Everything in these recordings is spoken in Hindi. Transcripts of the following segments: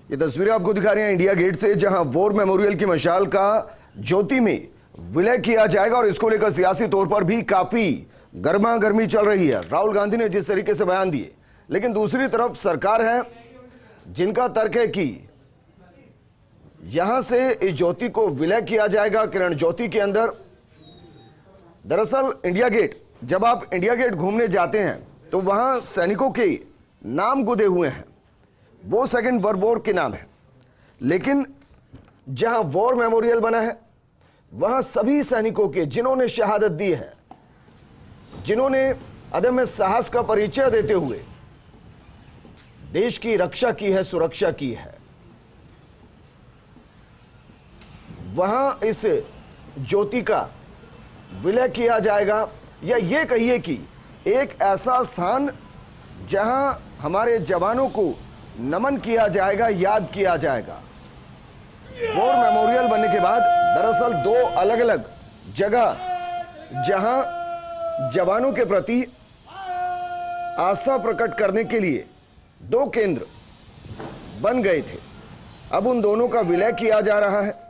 ये तस्वीरें आपको दिखा रहे हैं इंडिया गेट से, जहां वॉर मेमोरियल की मशाल का ज्योति में विलय किया जाएगा और इसको लेकर सियासी तौर पर भी काफी गर्मा गर्मी चल रही है। राहुल गांधी ने जिस तरीके से बयान दिए, लेकिन दूसरी तरफ सरकार है जिनका तर्क है कि यहां से इस ज्योति को विलय किया जाएगा किरण ज्योति के अंदर। दरअसल इंडिया गेट, जब आप इंडिया गेट घूमने जाते हैं तो वहां सैनिकों के नाम गुदे हुए हैं, वो सेकंड वर्ल्ड वॉर के नाम है। लेकिन जहां वॉर मेमोरियल बना है वहां सभी सैनिकों के जिन्होंने शहादत दी है, जिन्होंने अदम्य साहस का परिचय देते हुए देश की रक्षा की है, सुरक्षा की है, वहां इस ज्योति का विलय किया जाएगा। या ये कहिए कि एक ऐसा स्थान जहां हमारे जवानों को नमन किया जाएगा, याद किया जाएगा। वॉर मेमोरियल बनने के बाद दरअसल दो अलग अलग जगह जहां जवानों के प्रति आस्था प्रकट करने के लिए दो केंद्र बन गए थे, अब उन दोनों का विलय किया जा रहा है।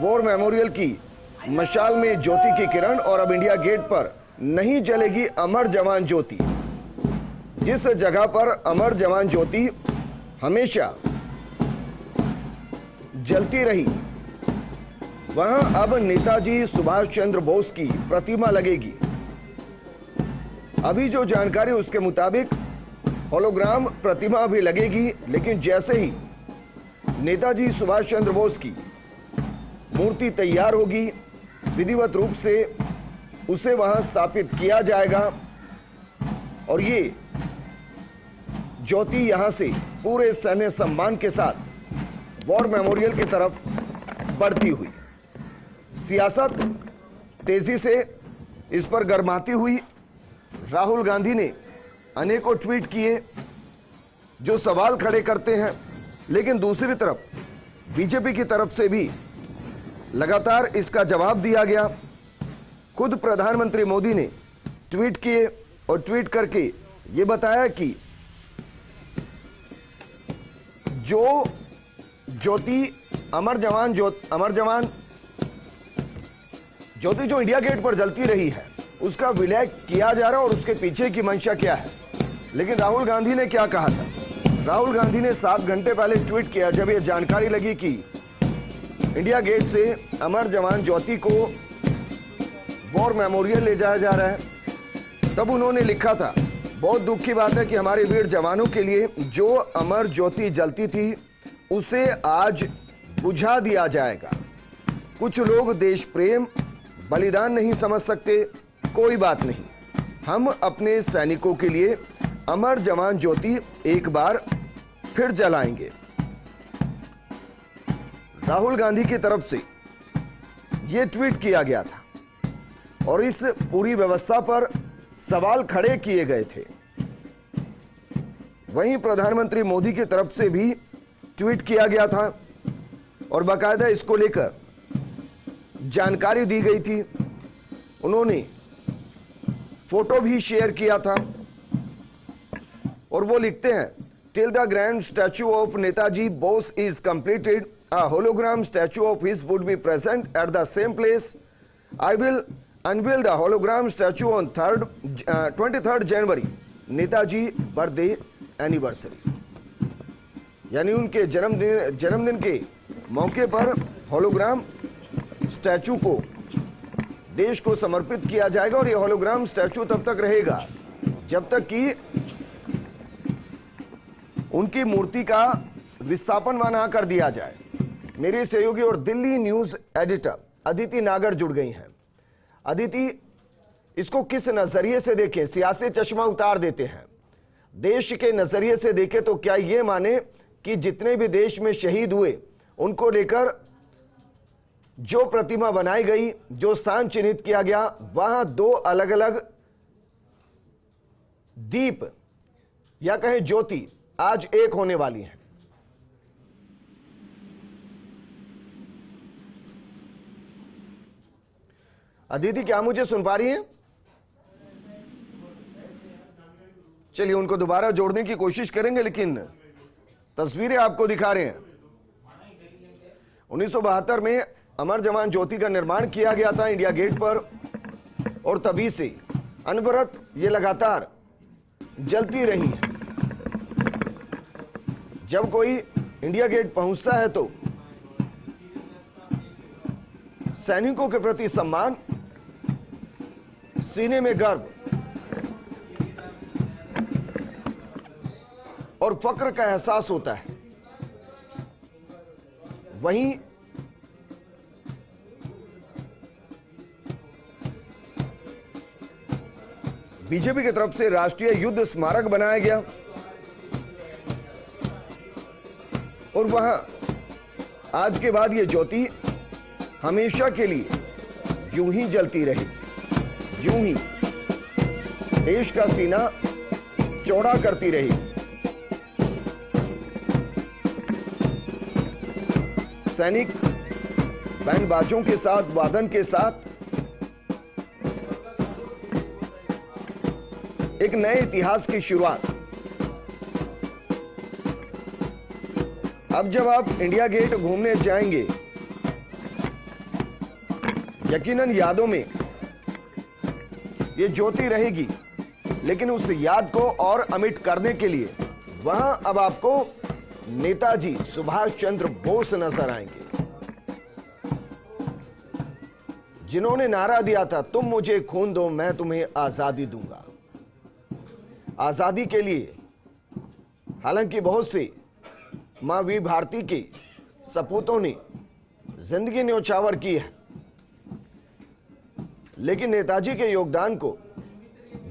वॉर मेमोरियल की मशाल में ज्योति की किरण और अब इंडिया गेट पर नहीं जलेगी अमर जवान ज्योति। जिस जगह पर अमर जवान ज्योति हमेशा जलती रही, वहां अब नेताजी सुभाष चंद्र बोस की प्रतिमा लगेगी। अभी जो जानकारी उसके मुताबिक होलोग्राम प्रतिमा भी लगेगी, लेकिन जैसे ही नेताजी सुभाष चंद्र बोस की मूर्ति तैयार होगी, विधिवत रूप से उसे वहां स्थापित किया जाएगा और ये ज्योति यहां से पूरे सैन्य सम्मान के साथ वॉर मेमोरियल की तरफ बढ़ती हुई। सियासत तेजी से इस पर गरमाती हुई। राहुल गांधी ने अनेकों ट्वीट किए जो सवाल खड़े करते हैं, लेकिन दूसरी तरफ बीजेपी की तरफ से भी लगातार इसका जवाब दिया गया। खुद प्रधानमंत्री मोदी ने ट्वीट किए और ट्वीट करके ये बताया कि जो ज्योति अमर जवान ज्योति जो इंडिया गेट पर जलती रही है उसका विलय किया जा रहा है और उसके पीछे की मंशा क्या है। लेकिन राहुल गांधी ने क्या कहा था? राहुल गांधी ने 7 घंटे पहले ट्वीट किया, जब यह जानकारी लगी कि इंडिया गेट से अमर जवान ज्योति को वॉर मेमोरियल ले जाया जा रहा है, तब उन्होंने लिखा था, बहुत दुख की बात है कि हमारे वीर जवानों के लिए जो अमर ज्योति जलती थी उसे आज बुझा दिया जाएगा। कुछ लोग देश प्रेम बलिदान नहीं समझ सकते, कोई बात नहीं, हम अपने सैनिकों के लिए अमर जवान ज्योति एक बार फिर जलाएंगे। राहुल गांधी की तरफ से यह ट्वीट किया गया था और इस पूरी व्यवस्था पर सवाल खड़े किए गए थे। वहीं प्रधानमंत्री मोदी की तरफ से भी ट्वीट किया गया था और बाकायदा इसको लेकर जानकारी दी गई थी। उन्होंने फोटो भी शेयर किया था और वो लिखते हैं, till the grand statue of Netaji Bose is completed, a hologram statue of his would be present at the same place. I will unveil the hologram statue on 23rd January, Netaji birthday anniversary. यानी उनके जन्मदिन के मौके पर होलोग्राम स्टैचू को देश को समर्पित किया जाएगा और यह होलोग्राम स्टैचू तब तक रहेगा जब तक कि उनकी मूर्ति का विस्थापन वहां ना कर दिया जाए। मेरी सहयोगी और दिल्ली न्यूज एडिटर अदिति नागर जुड़ गई हैं। अदिति, इसको किस नजरिए से देखें? सियासी चश्मा उतार देते हैं, देश के नजरिए से देखें तो क्या ये माने कि जितने भी देश में शहीद हुए उनको लेकर जो प्रतिमा बनाई गई, जो स्थान चिन्हित किया गया, वहां दो अलग अलग दीप या कहें ज्योति आज एक होने वाली है। अदिति, क्या मुझे सुन पा रही हैं? चलिए उनको दोबारा जोड़ने की कोशिश करेंगे, लेकिन तस्वीरें आपको दिखा रहे हैं। 1972 में अमर जवान ज्योति का निर्माण किया गया था इंडिया गेट पर, और तभी से अनवरत ये लगातार जलती रही है। जब कोई इंडिया गेट पहुंचता है तो सैनिकों के प्रति सम्मान, सीने में गर्व और फक्र का एहसास होता है। वहीं बीजेपी की तरफ से राष्ट्रीय युद्ध स्मारक बनाया गया और वहां आज के बाद यह ज्योति हमेशा के लिए यूं ही जलती रहेगी, यूं ही देश का सीना चौड़ा करती रहेगी। सैनिक बैंड बाजों के साथ, वादन के साथ एक नए इतिहास की शुरुआत। अब जब आप इंडिया गेट घूमने जाएंगे, यकीनन यादों में ये ज्योति रहेगी, लेकिन उस याद को और अमिट करने के लिए वहां अब आपको नेताजी सुभाष चंद्र बोस नजर आएंगे, जिन्होंने नारा दिया था, तुम मुझे खून दो मैं तुम्हें आजादी दूंगा। आजादी के लिए हालांकि बहुत से मां वीर भारती के सपूतों ने जिंदगी न्योछावर की है, लेकिन नेताजी के योगदान को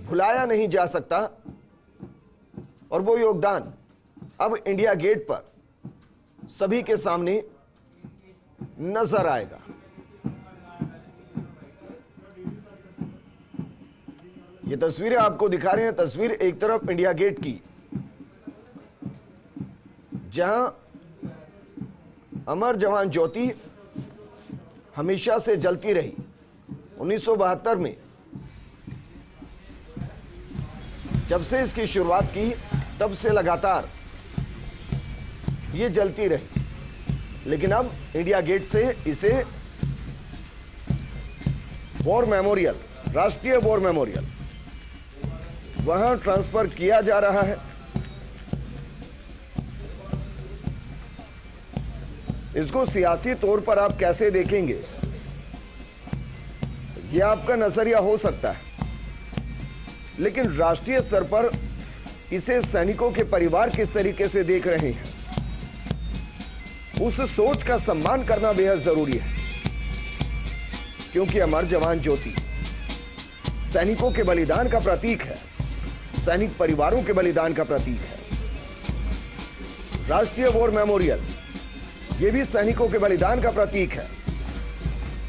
भुलाया नहीं जा सकता, और वो योगदान अब इंडिया गेट पर सभी के सामने नजर आएगा। ये तस्वीरें आपको दिखा रहे हैं। तस्वीर एक तरफ इंडिया गेट की, जहां अमर जवान ज्योति हमेशा से जलती रही। 1972 में जब से इसकी शुरुआत की, तब से लगातार ये जलती रही, लेकिन अब इंडिया गेट से इसे वॉर मेमोरियल, राष्ट्रीय वॉर मेमोरियल, वहां ट्रांसफर किया जा रहा है। इसको सियासी तौर पर आप कैसे देखेंगे, यह आपका नजरिया हो सकता है, लेकिन राष्ट्रीय स्तर पर इसे सैनिकों के परिवार किस तरीके से देख रहे हैं, उस सोच का सम्मान करना बेहद जरूरी है। क्योंकि अमर जवान ज्योति सैनिकों के बलिदान का प्रतीक है, सैनिक परिवारों के बलिदान का प्रतीक है। राष्ट्रीय वॉर मेमोरियल यह भी सैनिकों के बलिदान का प्रतीक है,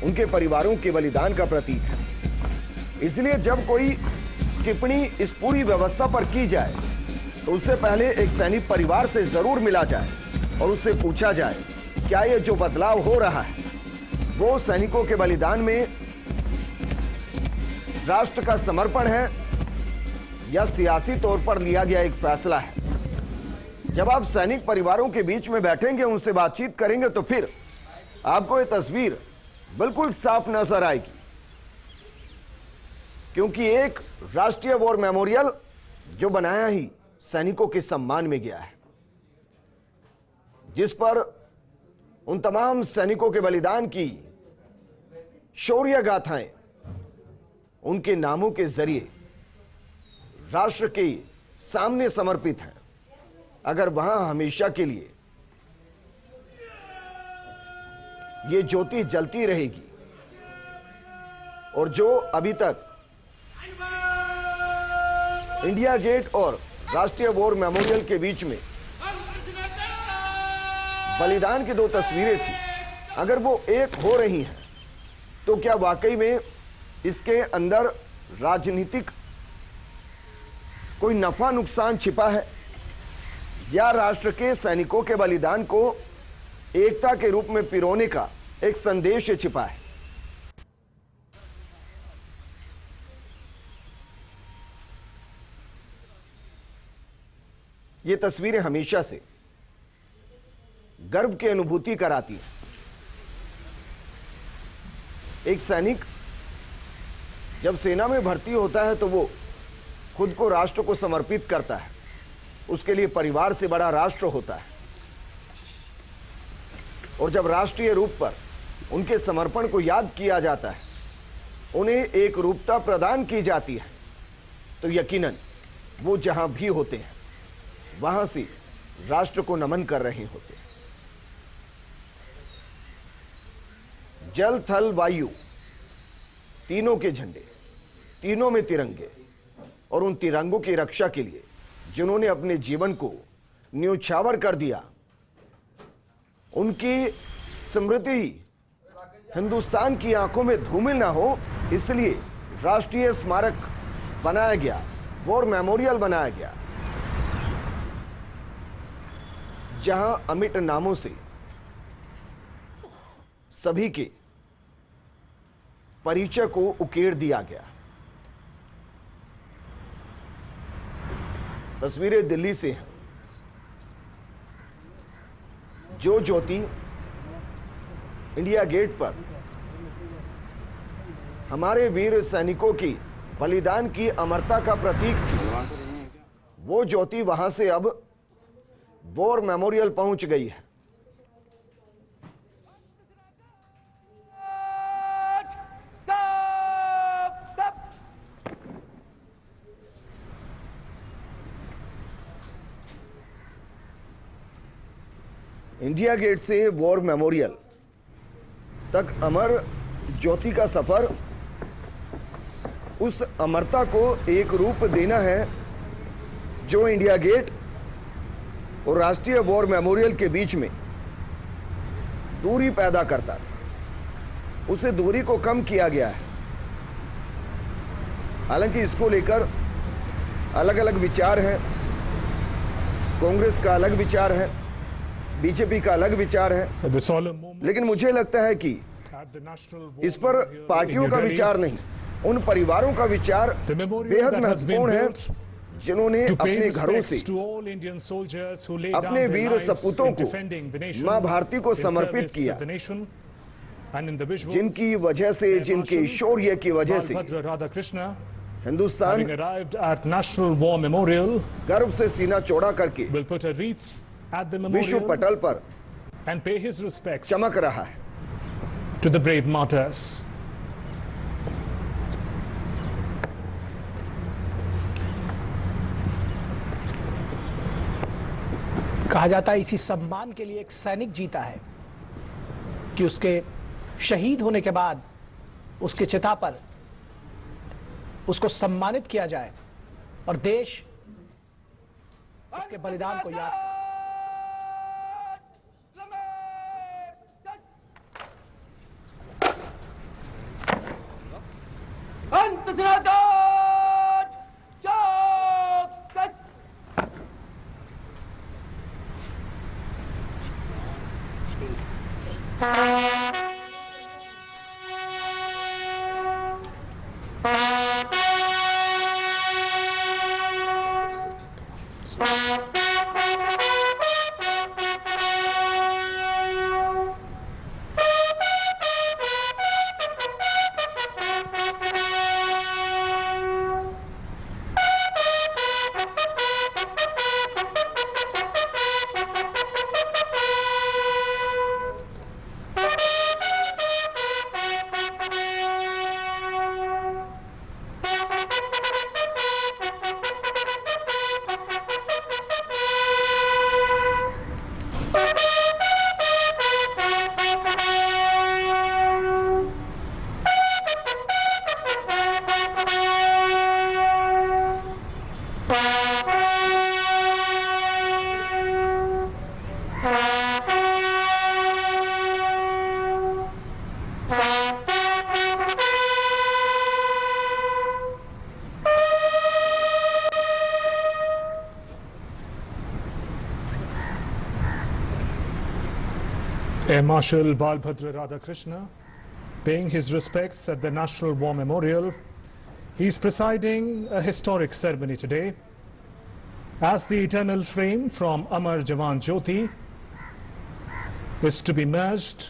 उनके परिवारों के बलिदान का प्रतीक है। इसलिए जब कोई टिप्पणी इस पूरी व्यवस्था पर की जाए, तो उससे पहले एक सैनिक परिवार से जरूर मिला जाए और उससे पूछा जाए, क्या यह जो बदलाव हो रहा है वो सैनिकों के बलिदान में राष्ट्र का समर्पण है या सियासी तौर पर लिया गया एक फैसला है। जब आप सैनिक परिवारों के बीच में बैठेंगे, उनसे बातचीत करेंगे, तो फिर आपको यह तस्वीर बिल्कुल साफ नजर आएगी। क्योंकि एक राष्ट्रीय वॉर मेमोरियल जो बनाया ही सैनिकों के सम्मान में गया है, जिस पर उन तमाम सैनिकों के बलिदान की शौर्य गाथाएं उनके नामों के जरिए राष्ट्र के सामने समर्पित हैं। अगर वहां हमेशा के लिए ये ज्योति जलती रहेगी, और जो अभी तक इंडिया गेट और राष्ट्रीय वॉर मेमोरियल के बीच में बलिदान की दो तस्वीरें थी, अगर वो एक हो रही हैं, तो क्या वाकई में इसके अंदर राजनीतिक कोई नफा नुकसान छिपा है, या राष्ट्र के सैनिकों के बलिदान को एकता के रूप में पिरोने का एक संदेश छिपा है? ये तस्वीरें हमेशा से गर्व की अनुभूति कराती है। एक सैनिक जब सेना में भर्ती होता है तो वो खुद को राष्ट्र को समर्पित करता है। उसके लिए परिवार से बड़ा राष्ट्र होता है, और जब राष्ट्रीय रूप पर उनके समर्पण को याद किया जाता है, उन्हें एक रूपता प्रदान की जाती है, तो यकीनन वो जहां भी होते हैं वहां से राष्ट्र को नमन कर रहे होते हैं। जल थल वायु तीनों के झंडे, तीनों में तिरंगे, और उन तिरंगों की रक्षा के लिए जिन्होंने अपने जीवन को न्योछावर कर दिया, उनकी स्मृति हिंदुस्तान की आंखों में धूमिल ना हो, इसलिए राष्ट्रीय स्मारक बनाया गया, वॉर मेमोरियल बनाया गया, जहां अमिट नामों से सभी के परिचय को उकेर दिया गया। तस्वीरें दिल्ली से हैं। जो ज्योति इंडिया गेट पर हमारे वीर सैनिकों की बलिदान की अमरता का प्रतीक थी, वो ज्योति वहां से अब वॉर मेमोरियल पहुंच गई है। इंडिया गेट से वॉर मेमोरियल तक अमर ज्योति का सफर, उस अमरता को एक रूप देना है जो इंडिया गेट और राष्ट्रीय वॉर मेमोरियल के बीच में दूरी पैदा करता था। उस दूरी को कम किया गया है। हालांकि इसको लेकर अलग अलग विचार हैं। कांग्रेस का अलग विचार है, बीजेपी का अलग विचार है, लेकिन मुझे लगता है कि इस पर पार्टियों का विचार नहीं, उन परिवारों का विचार बेहद महत्वपूर्ण है जिन्होंने अपने घरों से अपने वीर सपूतों को मां भारती को समर्पित किया, जिनकी वजह से, जिनके शौर्य की वजह से हिंदुस्तान गर्व से सीना चौड़ा करके विश्व पटल पर चमक रहा है। To the brave martyrs. कहा जाता है इसी सम्मान के लिए एक सैनिक जीता है कि उसके शहीद होने के बाद उसके चिता पर उसको सम्मानित किया जाए और देश उसके बलिदान को याद करे। Air Marshal Balbhadra Radhakrishna paying his respects at the National War Memorial. He's presiding a historic ceremony today as the eternal flame from Amar Jawan Jyoti is to be merged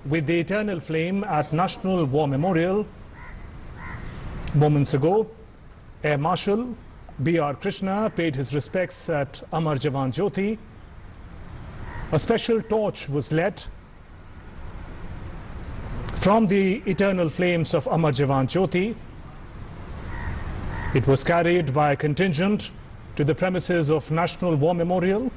with the eternal flame at National War Memorial. Moments ago, Air Marshal B.R. Krishna paid his respects at Amar Jawan Jyoti. A special torch was lit from the eternal flames of Amar Jawan Jyoti. It was carried by a contingent to the premises of National War Memorial.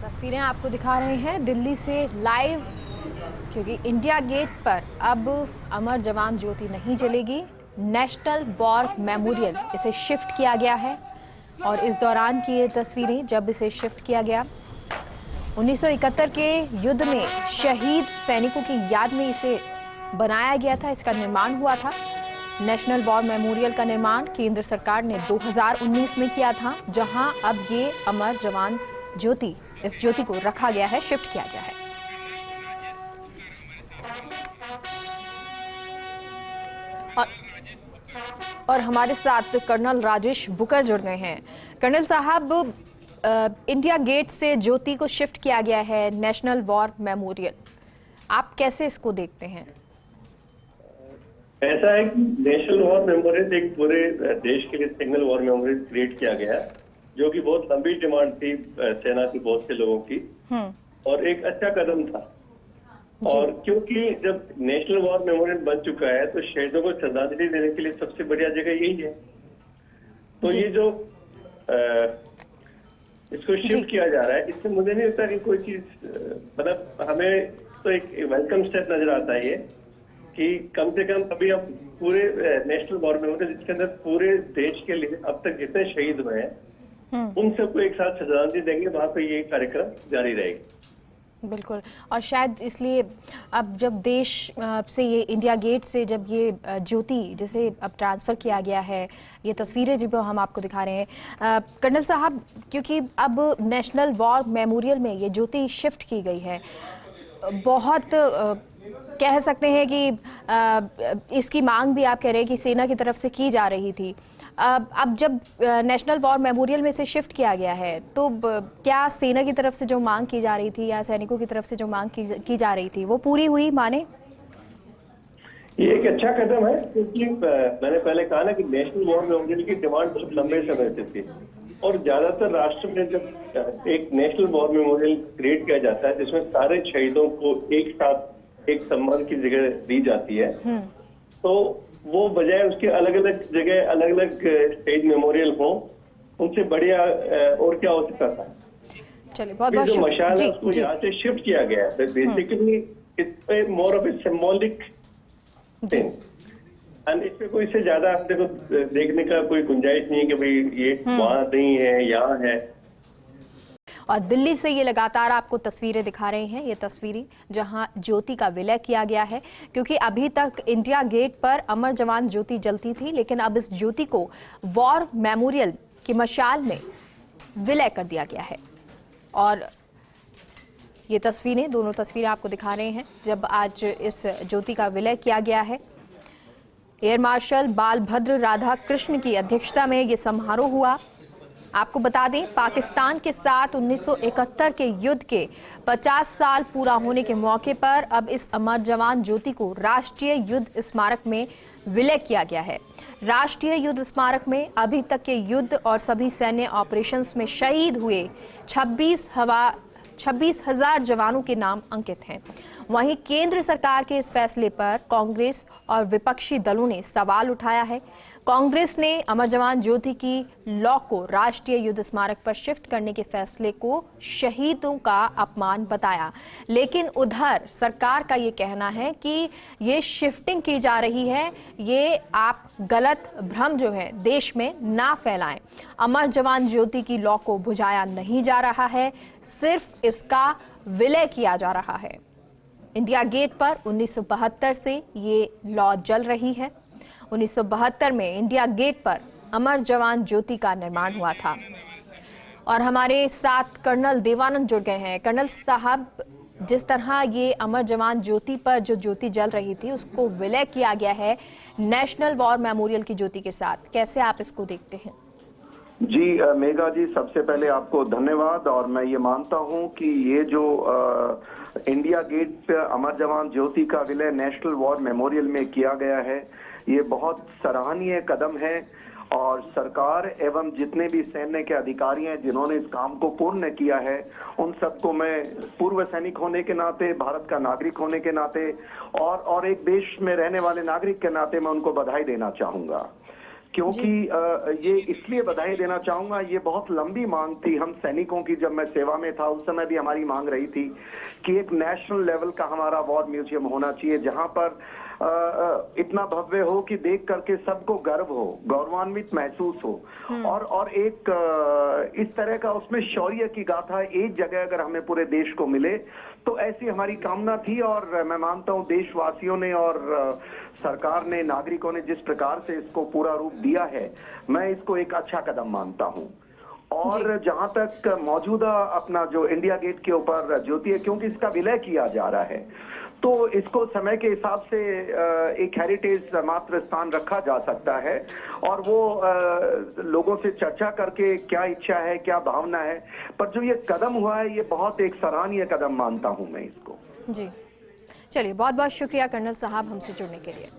तस्वीरें आपको दिखा रहे हैं दिल्ली से लाइव, क्योंकि इंडिया गेट पर अब अमर जवान ज्योति नहीं जलेगी। नेशनल वॉर मेमोरियल इसे शिफ्ट किया गया है और इस दौरान की ये तस्वीरें जब इसे शिफ्ट किया गया 1971 के युद्ध में शहीद सैनिकों की याद में इसे बनाया गया था। इसका निर्माण हुआ था। नेशनल वॉर मेमोरियल का निर्माण केंद्र सरकार ने 2019 में किया था, जहां अब ये अमर जवान ज्योति, इस ज्योति को रखा गया है, शिफ्ट किया गया है। और हमारे साथ कर्नल राजेश बुकर जुड़ गए हैं। कर्नल साहब, इंडिया गेट से ज्योति को शिफ्ट किया गया है नेशनल वॉर मेमोरियल, आप कैसे इसको देखते हैं? ऐसा है कि नेशनल वॉर मेमोरियल एक पूरे देश के लिए सिंगल वॉर मेमोरियल क्रिएट किया गया है, जो कि बहुत लंबी डिमांड थी सेना के बहुत से लोगों की, और एक अच्छा कदम था। और क्योंकि जब नेशनल वॉर मेमोरियल बन चुका है तो शहीदों को श्रद्धांजलि देने के लिए सबसे बढ़िया जगह यही है। तो ये जो इसको शिफ्ट किया जा रहा है, इससे मुझे नहीं लगता कि कोई चीज मतलब हमें तो एक वेलकम स्टेप नजर आता है ये, कि कम से कम अभी हम पूरे नेशनल वॉर मेमोरियल जिसके अंदर पूरे देश के लिए अब तक जितने शहीद हुए हैं उन सबको एक साथ श्रद्धांजलि देंगे, वहां पे ये कार्यक्रम जारी रहेगा। बिल्कुल, और शायद इसलिए अब जब देश से ये इंडिया गेट से जब ये ज्योति जिसे अब ट्रांसफ़र किया गया है, ये तस्वीरें जो हम आपको दिखा रहे हैं कर्नल साहब, क्योंकि अब नेशनल वॉर मेमोरियल में ये ज्योति शिफ्ट की गई है, बहुत कह सकते हैं कि इसकी मांग भी आप कह रहे हैं कि सेना की तरफ से की जा रही थी। अब जब नेशनल वॉर मेमोरियल में से शिफ्ट किया गया है तो क्या सेना की तरफ से जो मांग की जा रही थी या सैनिकों की तरफ से जो मांग की जा रही थी वो पूरी हुई माने? ये एक अच्छा कदम है, क्योंकि मैंने पहले कहा ना कि नेशनल वॉर मेमोरियल की डिमांड बहुत लंबे समय से थी, और ज्यादातर राष्ट्र में जब एक नेशनल वॉर मेमोरियल क्रिएट किया जाता है जिसमें सारे शहीदों को एक साथ एक सम्मान की जगह दी जाती है, तो वो बजाय उसके अलग अलग जगह अलग अलग शहीद मेमोरियल हो, उनसे बढ़िया और क्या हो सकता था। चलिए, बहुत बहुत जो मशाल है उसको यहाँ से शिफ्ट किया गया है, basically it's more of a symbolic thing, and इसमें कोई इससे ज्यादा देखो देखने का कोई गुंजाइश नहीं है कि भाई ये वहां नहीं है, यहाँ है। और दिल्ली से ये लगातार आपको तस्वीरें दिखा रहे हैं, ये तस्वीरें जहां ज्योति का विलय किया गया है, क्योंकि अभी तक इंडिया गेट पर अमर जवान ज्योति जलती थी, लेकिन अब इस ज्योति को वॉर मेमोरियल की मशाल में विलय कर दिया गया है। और ये तस्वीरें, दोनों तस्वीरें आपको दिखा रहे हैं जब आज इस ज्योति का विलय किया गया है। एयर मार्शल बालभद्र राधाकृष्ण की अध्यक्षता में ये समारोह हुआ। आपको बता दें, पाकिस्तान के साथ 1971 के युद्ध के 50 साल पूरा होने के मौके पर अब इस अमर जवान ज्योति को राष्ट्रीय युद्ध स्मारक में विलय किया गया है। राष्ट्रीय युद्ध स्मारक में अभी तक के युद्ध और सभी सैन्य ऑपरेशंस में शहीद हुए 26,000 जवानों के नाम अंकित हैं। वहीं केंद्र सरकार के इस फैसले पर कांग्रेस और विपक्षी दलों ने सवाल उठाया है। कांग्रेस ने अमर जवान ज्योति की लॉ को राष्ट्रीय युद्ध स्मारक पर शिफ्ट करने के फैसले को शहीदों का अपमान बताया, लेकिन उधर सरकार का ये कहना है कि ये शिफ्टिंग की जा रही है, ये आप गलत भ्रम जो है देश में ना फैलाएं। अमर जवान ज्योति की लॉ को बुझाया नहीं जा रहा है, सिर्फ इसका विलय किया जा रहा है। इंडिया गेट पर 1972 से ये लॉ जल रही है। 1972 में इंडिया गेट पर अमर जवान ज्योति का निर्माण हुआ था। और हमारे साथ कर्नल देवानंद जुड़ गए हैं। कर्नल साहब, जिस तरह ये अमर जवान ज्योति पर जो ज्योति जल रही थी उसको विलय किया गया है नेशनल वॉर मेमोरियल की ज्योति के साथ, कैसे आप इसको देखते हैं? जी मेघा जी, सबसे पहले आपको धन्यवाद। और मैं ये मानता हूं कि ये जो इंडिया गेट पे अमर जवान ज्योति का विलय नेशनल वॉर मेमोरियल में किया गया है, ये बहुत सराहनीय कदम है। और सरकार एवं जितने भी सैन्य के अधिकारी हैं जिन्होंने इस काम को पूर्ण किया है, उन सबको मैं पूर्व सैनिक होने के नाते, भारत का नागरिक होने के नाते और एक देश में रहने वाले नागरिक के नाते मैं उनको बधाई देना चाहूंगा। क्योंकि ये इसलिए बधाई देना चाहूंगा, ये बहुत लंबी मांग थी हम सैनिकों की। जब मैं सेवा में था उस समय भी हमारी मांग रही थी कि एक नेशनल लेवल का हमारा वॉर म्यूजियम होना चाहिए, जहां पर इतना भव्य हो कि देख करके सबको गर्व हो, गौरवान्वित महसूस हो। और एक इस तरह का उसमें शौर्य की गाथा एक जगह अगर हमें पूरे देश को मिले तो ऐसी हमारी कामना थी। और मैं मानता हूं देशवासियों ने और सरकार ने, नागरिकों ने जिस प्रकार से इसको पूरा रूप दिया है, मैं इसको एक अच्छा कदम मानता हूं। और जहां तक मौजूदा अपना जो इंडिया गेट के ऊपर ज्योति है, क्योंकि इसका विलय किया जा रहा है तो इसको समय के हिसाब से एक हेरिटेज मात्र स्थान रखा जा सकता है। और वो लोगों से चर्चा करके क्या इच्छा है, क्या भावना है, पर जो ये कदम हुआ है ये बहुत एक सराहनीय कदम मानता हूं मैं इसको। जी, चलिए, बहुत बहुत शुक्रिया कर्नल साहब हमसे जुड़ने के लिए।